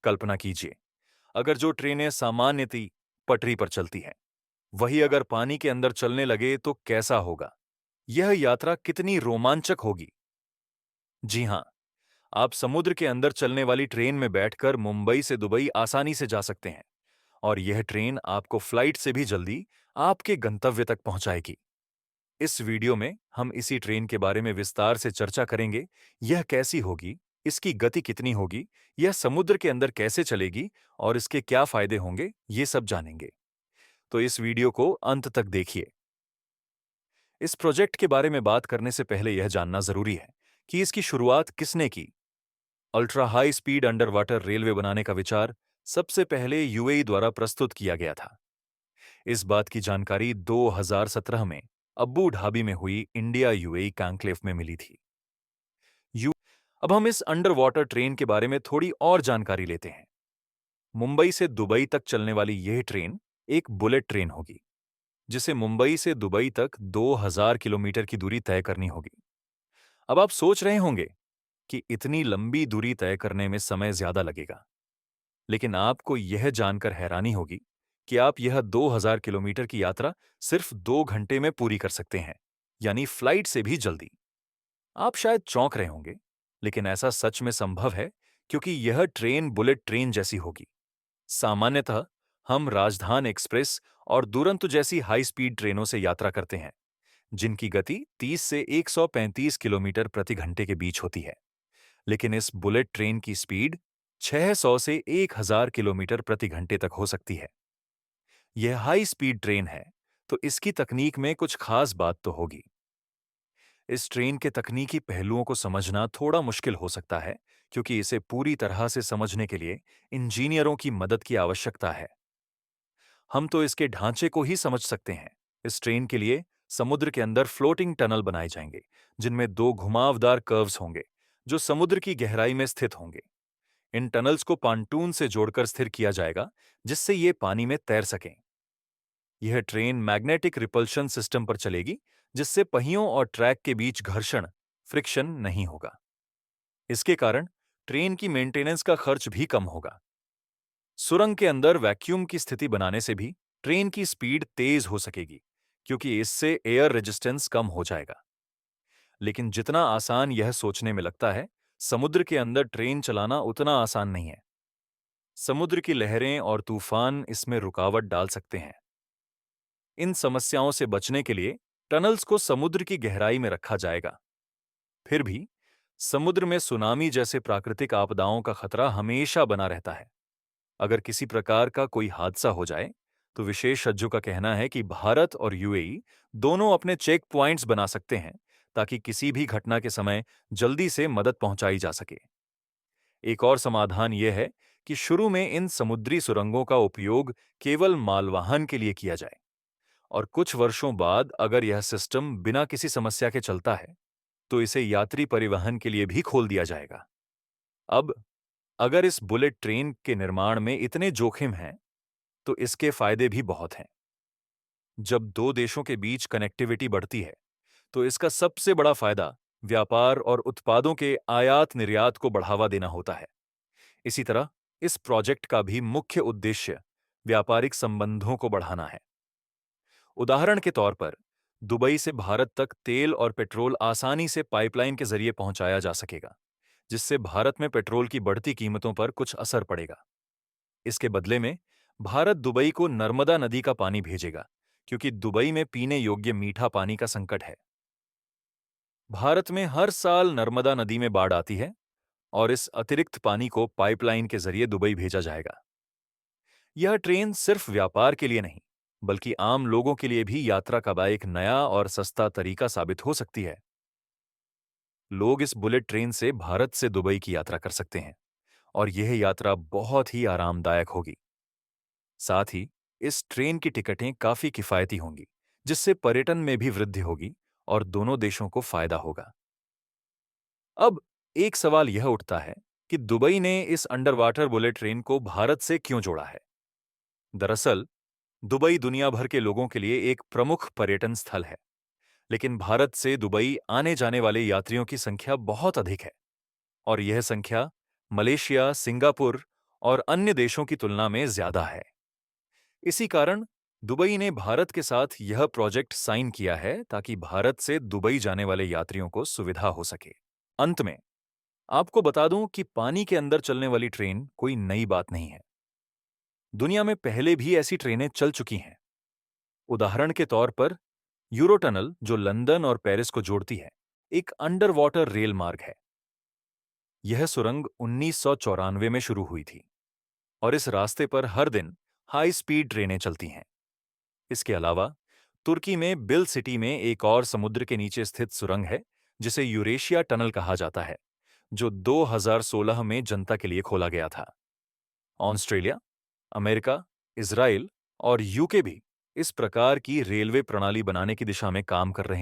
कल्पना कीजिए, अगर जो ट्रेनें सामान्यतः पटरी पर चलती हैं, वही अगर पानी के अंदर चलने लगे तो कैसा होगा? यह यात्रा कितनी रोमांचक होगी। जी हां, आप समुद्र के अंदर चलने वाली ट्रेन में बैठकर मुंबई से दुबई आसानी से जा सकते हैं और यह ट्रेन आपको फ्लाइट से भी जल्दी आपके गंतव्य तक पहुंचाएगी। इस वीडियो में हम इसी ट्रेन के बारे में विस्तार से चर्चा करेंगे। यह कैसी होगी, इसकी गति कितनी होगी, यह समुद्र के अंदर कैसे चलेगी और इसके क्या फायदे होंगे, ये सब जानेंगे। तो इस वीडियो को अंत तक देखिए। इस प्रोजेक्ट के बारे में बात करने से पहले यह जानना जरूरी है कि इसकी शुरुआत किसने की। Ultra high speed under water railway बनाने का विचार सबसे पहले यूएई द्वारा प्रस्तुत किया गया था। इस बात की जानकारी 2017 में अब्बू धाबी में हुई इंडिया यूएई कॉन्क्लेव में मिली थी। यू अब हम इस अंडर वाटर ट्रेन के बारे में थोड़ी और जानकारी लेते हैं। मुंबई से दुबई तक चलने वाली यह ट्रेन एक बुलेट ट्रेन होगी, जिसे मुंबई से दुबई तक 2000 किलोमीटर की दूरी तय करनी होगी। अब आप सोच रहे होंगे कि इतनी लंबी दूरी तय करने में समय ज्यादा लगेगा, लेकिन आपको यह जानकर हैरानी होगी कि आप यह 2000 किलोमीटर की यात्रा सिर्फ 2 घंटे में पूरी कर सकते हैं, यानी फ्लाइट से भी जल्दी। आप शायद चौंक रहे होंगे, लेकिन ऐसा सच में संभव है क्योंकि यह ट्रेन बुलेट ट्रेन जैसी होगी। सामान्यतः हम राजधानी एक्सप्रेस और दुरंतो जैसी हाई स्पीड ट्रेनों से यात्रा करते हैं, जिनकी गति 30 से 135 किलोमीटर प्रति घंटे के बीच होती है। लेकिन इस बुलेट ट्रेन की स्पीड 600 से 1000 किलोमीटर प्रति घंटे तक हो सकती है। यह हाई स्पीड ट्रेन है, तो इसकी तकनीक में कुछ खास बात तो होगी। इस ट्रेन के तकनीकी पहलुओं को समझना थोड़ा मुश्किल हो सकता है, क्योंकि इसे पूरी तरह से समझने के लिए इंजीनियरों की मदद की आवश्यकता है। हम तो इसके ढांचे को ही समझ सकते हैं। इस ट्रेन के लिए समुद्र के अंदर फ्लोटिंग टनल बनाए जाएंगे, जिनमें 2 घुमावदार कर्व्स होंगे, जो समुद्र की गहराई में स्थित होंगे। इन टनल्स को पांटून से जोड़कर स्थिर किया जाएगा, जिससे ये पानी में तैर सकें। यह ट्रेन मैग्नेटिक रिपल्शन सिस्टम पर चलेगी, जिससे पहियों और ट्रैक के बीच घर्षण फ्रिक्शन नहीं होगा। इसके कारण ट्रेन की मेंटेनेंस का खर्च भी कम होगा। सुरंग के अंदर वैक्यूम की स्थिति बनाने से भी ट्रेन की स्पीड तेज हो सकेगी, क्योंकि इससे एयर रेजिस्टेंस कम हो जाएगा। लेकिन जितना आसान यह सोचने में लगता है, समुद्र के अंदर ट्रेन चलाना उतना आसान नहीं है। समुद्र की लहरें और तूफान इसमें रुकावट डाल सकते हैं। इन समस्याओं से बचने के लिए टनल्स को समुद्र की गहराई में रखा जाएगा। फिर भी समुद्र में सुनामी जैसे प्राकृतिक आपदाओं का खतरा हमेशा बना रहता है। अगर किसी प्रकार का कोई हादसा हो जाए, तो विशेषज्ञों का कहना है कि भारत और यूएई दोनों अपने चेक पॉइंट्स बना सकते हैं, ताकि किसी भी घटना के समय जल्दी से मदद पहुंचाई जा सके। एक और समाधान यह है कि शुरू में इन समुद्री सुरंगों का उपयोग केवल मालवाहन के लिए किया जाए, और कुछ वर्षों बाद अगर यह सिस्टम बिना किसी समस्या के चलता है, तो इसे यात्री परिवहन के लिए भी खोल दिया जाएगा। अब अगर इस बुलेट ट्रेन के निर्माण में इतने जोखिम हैं, तो इसके फायदे भी बहुत हैं। जब दो देशों के बीच कनेक्टिविटी बढ़ती है, तो इसका सबसे बड़ा फायदा व्यापार और उत्पादों के आयात निर्यात को बढ़ावा देना होता है। इसी तरह इस प्रोजेक्ट का भी मुख्य उद्देश्य व्यापारिक संबंधों को बढ़ाना है। उदाहरण के तौर पर, दुबई से भारत तक तेल और पेट्रोल आसानी से पाइपलाइन के जरिए पहुंचाया जा सकेगा, जिससे भारत में पेट्रोल की बढ़ती कीमतों पर कुछ असर पड़ेगा। इसके बदले में भारत दुबई को नर्मदा नदी का पानी भेजेगा, क्योंकि दुबई में पीने योग्य मीठा पानी का संकट है। भारत में हर साल नर्मदा नदी में बाढ़ आती है, और इस अतिरिक्त पानी को पाइपलाइन के जरिए दुबई भेजा जाएगा। यह ट्रेन सिर्फ व्यापार के लिए नहीं, बल्कि आम लोगों के लिए भी यात्रा का एक नया और सस्ता तरीका साबित हो सकती है। लोग इस बुलेट ट्रेन से भारत से दुबई की यात्रा कर सकते हैं, और यह यात्रा बहुत ही आरामदायक होगी। साथ ही इस ट्रेन की टिकटें काफी किफायती होंगी, जिससे पर्यटन में भी वृद्धि होगी और दोनों देशों को फायदा होगा। अब एक सवाल यह उठता है कि दुबई ने इस अंडर वाटर बुलेट ट्रेन को भारत से क्यों जोड़ा है। दरअसल दुबई दुनिया भर के लोगों के लिए एक प्रमुख पर्यटन स्थल है, लेकिन भारत से दुबई आने जाने वाले यात्रियों की संख्या बहुत अधिक है, और यह संख्या मलेशिया, सिंगापुर और अन्य देशों की तुलना में ज्यादा है। इसी कारण दुबई ने भारत के साथ यह प्रोजेक्ट साइन किया है ताकि भारत से दुबई जाने वाले यात्रियों को सुविधा हो सके। अंत में आपको बता दूं कि पानी के अंदर चलने वाली ट्रेन कोई नई बात नहीं है। दुनिया में पहले भी ऐसी ट्रेनें चल चुकी हैं। उदाहरण के तौर पर यूरो टनल, जो लंदन और पेरिस को जोड़ती है, एक अंडर वाटर रेल मार्ग है। यह सुरंग 1994 में शुरू हुई थी और इस रास्ते पर हर दिन हाई स्पीड ट्रेनें चलती हैं। इसके अलावा तुर्की में बिल सिटी में एक और समुद्र के नीचे स्थित सुरंग है, जिसे यूरेशिया टनल कहा जाता है, जो 2016 में जनता के लिए खोला गया था। ऑस्ट्रेलिया, अमेरिका, इजराइल और यूके भी इस प्रकार की रेलवे प्रणाली बनाने की दिशा में काम कर रहे हैं।